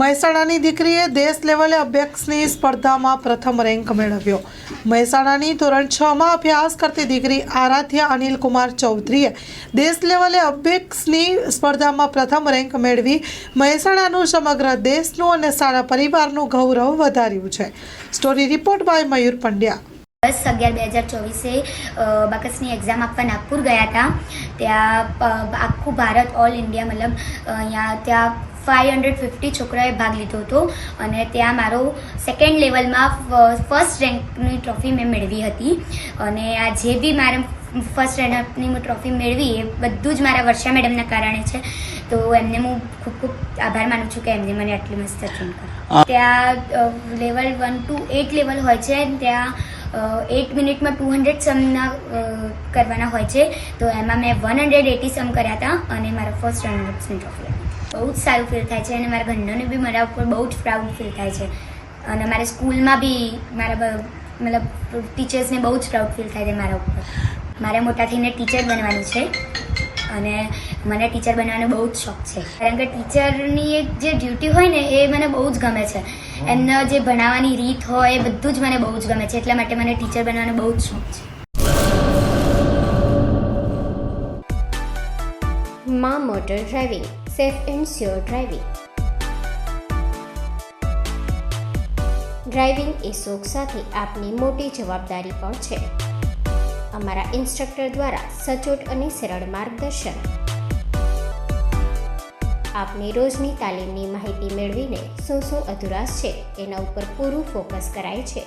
મહેસાણાની દીકરીએ દેશ લેવલે અભ્યાસની સ્પર્ધામાં પ્રથમ રેન્ક મેળવ્યો। મહેસાણાની ધોરણ 6માં અભ્યાસ કરતી દીકરી આરાધ્યા અનિલકુમાર ચૌધરીએ દેશ લેવલે અભ્યાસની સ્પર્ધામાં પ્રથમ રેન્ક મેળવી મહેસાણાનું સમગ્ર દેશનું અને સારા પરિવારનું ગૌરવ વધાર્યું છે। Story report by Mayur Pandya. 10/11/2024 બાકસની એક્ઝામ આપવા નાગપુર ગયા હતા। ત્યાં આખું ભારત ઓલ ઇન્ડિયા મતલબ અહીંયા ત્યાં 550 છોકરાએ ભાગ લીધો હતો અને ત્યાં મારો સેકન્ડ લેવલમાં ફર્સ્ટ રેન્કની ટ્રોફી મેં મેળવી હતી। અને આ જે બી મારે ફર્સ્ટ રેન્કની ટ્રોફી મેળવી એ બધું જ મારા વર્ષા મેડમના કારણે છે। તો એમને હું ખૂબ ખૂબ આભાર માનું છું કે એમને મને આટલી મસ્ત ટ્રેન કરી। ત્યાં લેવલ 1 to 8 લેવલ હોય છે। ત્યાં 8 મિનિટમાં 200 સમના કરવાના હોય છે। તો એમાં મેં 180 સમ કર્યા હતા અને મારા ફર્સ્ટ રનર્સની ટ્રોફી હતી। બહુ જ સારું ફીલ થાય છે અને મારા ઘરનાને બી મારા ઉપર બહુ જ પ્રાઉડ ફીલ થાય છે અને મારા સ્કૂલમાં બી મારા મતલબ ટીચર્સને બહુ જ પ્રાઉડ ફીલ થાય છે મારા ઉપર। મારે મોટા થઈને ટીચર બનવાનું છે અને મને ટીચર બનવાનો બહુ જ શોખ છે કારણ કે ટીચરની એક જે ડ્યુટી હોય ને એ મને બહુ જ ગમે છે। એમના જે ભણાવવાની રીત હોય એ બધું જ મને બહુ જ ગમે છે એટલા માટે મને ટીચર બનવાનો બહુ જ શોખ છે। માં motor driving, safe and sure driving. Driving એ શોખ સાથે આપની મોટી જવાબદારી પણ છે। અમારા ઇન્સ્ટ્રક્ટર દ્વારા સચોટ અને સરળ માર્ગદર્શન। આપની રોજની તાલીમની માહિતી મેળવીને શું અધુરાશ છે એના ઉપર પૂરું ફોકસ કરાય છે।